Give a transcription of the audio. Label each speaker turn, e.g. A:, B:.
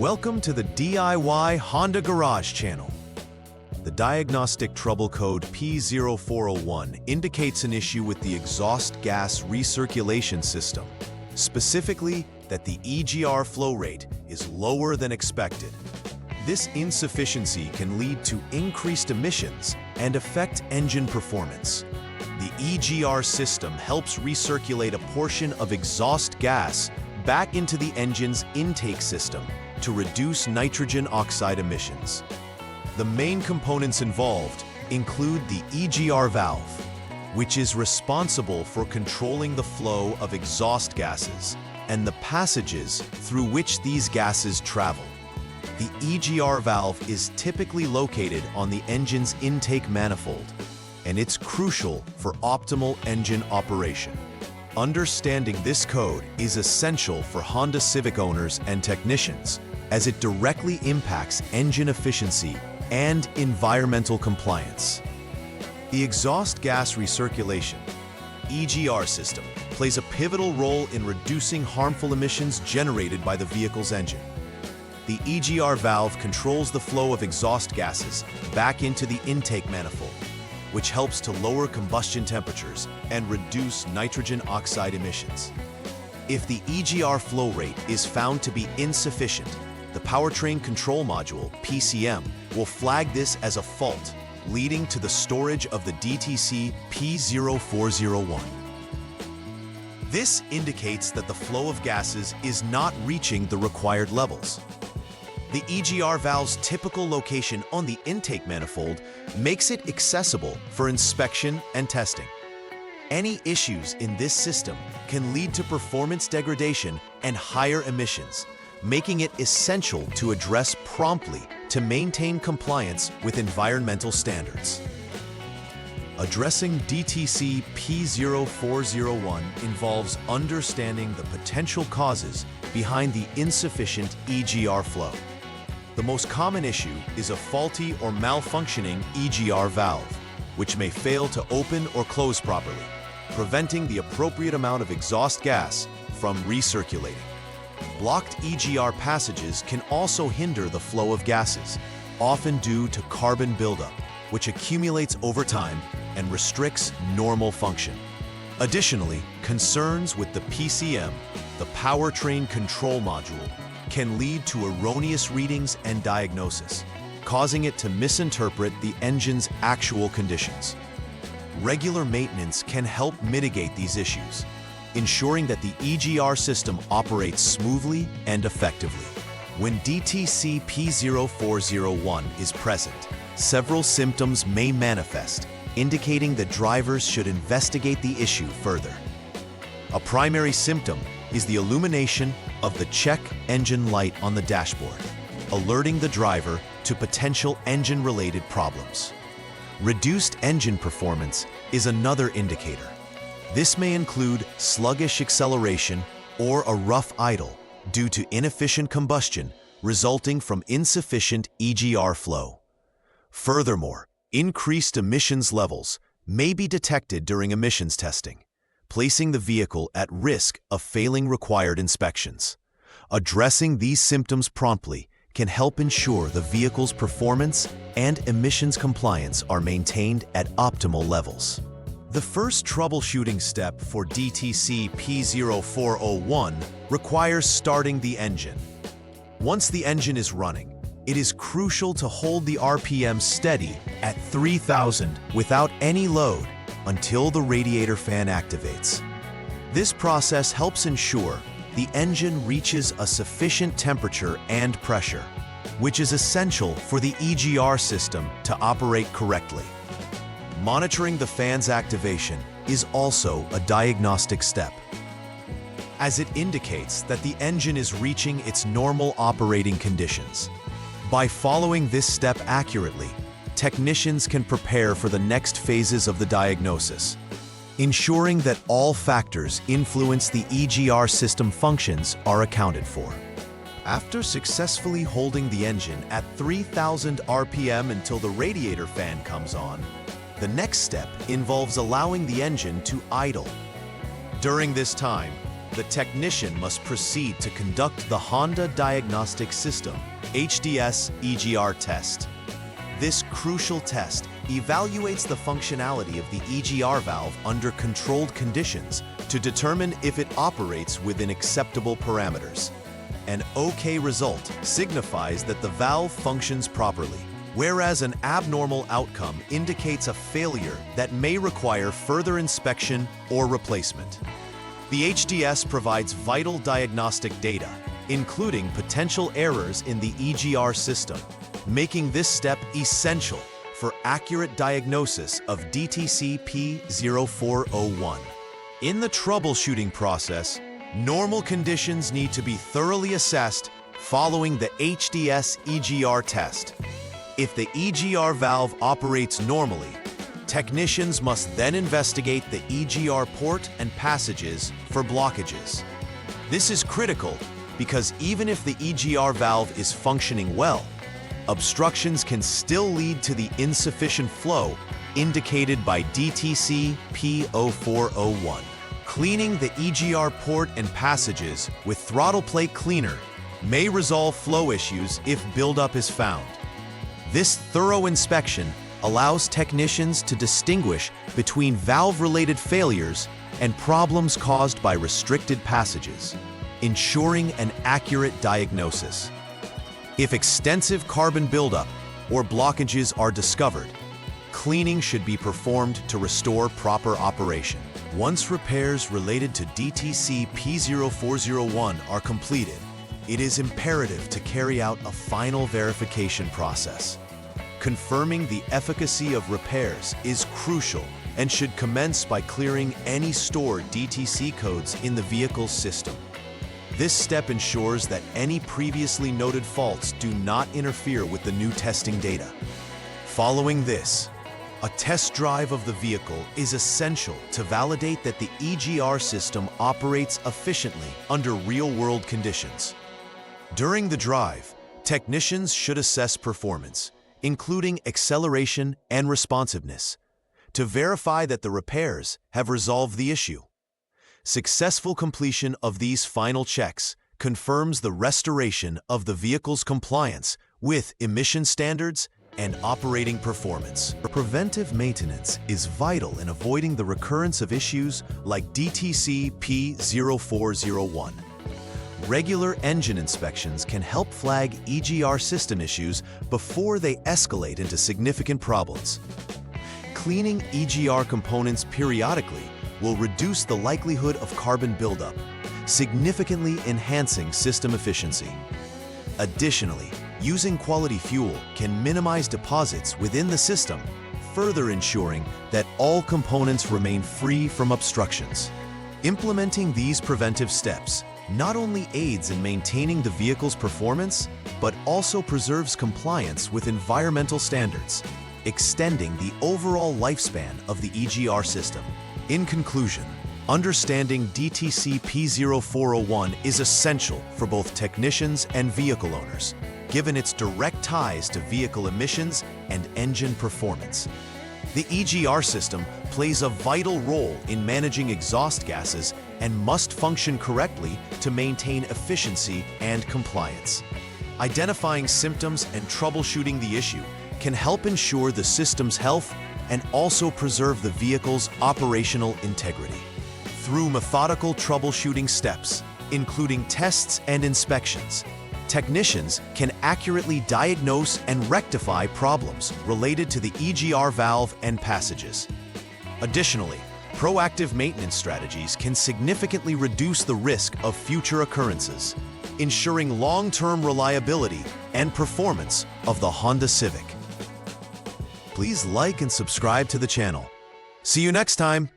A: Welcome to the DIY Honda Garage channel. The diagnostic trouble code P0401 indicates an issue with the exhaust gas recirculation system, specifically that the EGR flow rate is lower than expected. This insufficiency can lead to increased emissions and affect engine performance. The EGR system helps recirculate a portion of exhaust gas back into the engine's intake system to reduce nitrogen oxide emissions. The main components involved include the EGR valve, which is responsible for controlling the flow of exhaust gases and the passages through which these gases travel. The EGR valve is typically located on the engine's intake manifold, and it's crucial for optimal engine operation. Understanding this code is essential for Honda Civic owners and technicians, as it directly impacts engine efficiency and environmental compliance. The exhaust gas recirculation (EGR) system plays a pivotal role in reducing harmful emissions generated by the vehicle's engine. The EGR valve controls the flow of exhaust gases back into the intake manifold, which helps to lower combustion temperatures and reduce nitrogen oxide emissions. If the EGR flow rate is found to be insufficient, the Powertrain Control Module, PCM, will flag this as a fault, leading to the storage of the DTC P0401. This indicates that the flow of gases is not reaching the required levels. The EGR valve's typical location on the intake manifold makes it accessible for inspection and testing. Any issues in this system can lead to performance degradation and higher emissions, making it essential to address promptly to maintain compliance with environmental standards. Addressing DTC P0401 involves understanding the potential causes behind the insufficient EGR flow. The most common issue is a faulty or malfunctioning EGR valve, which may fail to open or close properly, preventing the appropriate amount of exhaust gas from recirculating. Blocked EGR passages can also hinder the flow of gases, often due to carbon buildup, which accumulates over time and restricts normal function. Additionally, concerns with the PCM, the Powertrain Control Module, can lead to erroneous readings and diagnosis, causing it to misinterpret the engine's actual conditions. Regular maintenance can help mitigate these issues, ensuring that the EGR system operates smoothly and effectively. When DTC P0401 is present, several symptoms may manifest, indicating that drivers should investigate the issue further. A primary symptom is the illumination of the check engine light on the dashboard, alerting the driver to potential engine-related problems. Reduced engine performance is another indicator. This may include sluggish acceleration or a rough idle due to inefficient combustion resulting from insufficient EGR flow. Furthermore, increased emissions levels may be detected during emissions testing, placing the vehicle at risk of failing required inspections. Addressing these symptoms promptly can help ensure the vehicle's performance and emissions compliance are maintained at optimal levels. The first troubleshooting step for DTC P0401 requires starting the engine. Once the engine is running, it is crucial to hold the RPM steady at 3,000 without any load until the radiator fan activates. This process helps ensure the engine reaches a sufficient temperature and pressure, which is essential for the EGR system to operate correctly. Monitoring the fan's activation is also a diagnostic step, as it indicates that the engine is reaching its normal operating conditions. By following this step accurately, technicians can prepare for the next phases of the diagnosis, ensuring that all factors influence the EGR system functions are accounted for. After successfully holding the engine at 3,000 RPM until the radiator fan comes on, the next step involves allowing the engine to idle. During this time, the technician must proceed to conduct the Honda Diagnostic System HDS EGR test. This crucial test evaluates the functionality of the EGR valve under controlled conditions to determine if it operates within acceptable parameters. An OK result signifies that the valve functions properly, whereas an abnormal outcome indicates a failure that may require further inspection or replacement. The HDS provides vital diagnostic data, including potential errors in the EGR system, making this step essential for accurate diagnosis of DTC P0401. In the troubleshooting process, normal conditions need to be thoroughly assessed following the HDS EGR test. If the EGR valve operates normally, technicians must then investigate the EGR port and passages for blockages. This is critical because even if the EGR valve is functioning well, obstructions can still lead to the insufficient flow indicated by DTC P0401. Cleaning the EGR port and passages with throttle plate cleaner may resolve flow issues if buildup is found. This thorough inspection allows technicians to distinguish between valve-related failures and problems caused by restricted passages, ensuring an accurate diagnosis. If extensive carbon buildup or blockages are discovered, cleaning should be performed to restore proper operation. Once repairs related to DTC P0401 are completed, it is imperative to carry out a final verification process. Confirming the efficacy of repairs is crucial and should commence by clearing any stored DTC codes in the vehicle's system. This step ensures that any previously noted faults do not interfere with the new testing data. Following this, a test drive of the vehicle is essential to validate that the EGR system operates efficiently under real-world conditions. During the drive, technicians should assess performance, including acceleration and responsiveness, to verify that the repairs have resolved the issue. Successful completion of these final checks confirms the restoration of the vehicle's compliance with emission standards and operating performance. Preventive maintenance is vital in avoiding the recurrence of issues like DTC P0401. Regular engine inspections can help flag EGR system issues before they escalate into significant problems. Cleaning EGR components periodically will reduce the likelihood of carbon buildup, significantly enhancing system efficiency. Additionally, using quality fuel can minimize deposits within the system, further ensuring that all components remain free from obstructions. Implementing these preventive steps not only aids in maintaining the vehicle's performance, but also preserves compliance with environmental standards, extending the overall lifespan of the EGR system. In conclusion, understanding DTC P0401 is essential for both technicians and vehicle owners, given its direct ties to vehicle emissions and engine performance. The EGR system plays a vital role in managing exhaust gases and must function correctly to maintain efficiency and compliance. Identifying symptoms and troubleshooting the issue can help ensure the system's health and also preserve the vehicle's operational integrity. Through methodical troubleshooting steps, including tests and inspections, technicians can accurately diagnose and rectify problems related to the EGR valve and passages. Additionally, proactive maintenance strategies can significantly reduce the risk of future occurrences, ensuring long-term reliability and performance of the Honda Civic. Please like and subscribe to the channel. See you next time!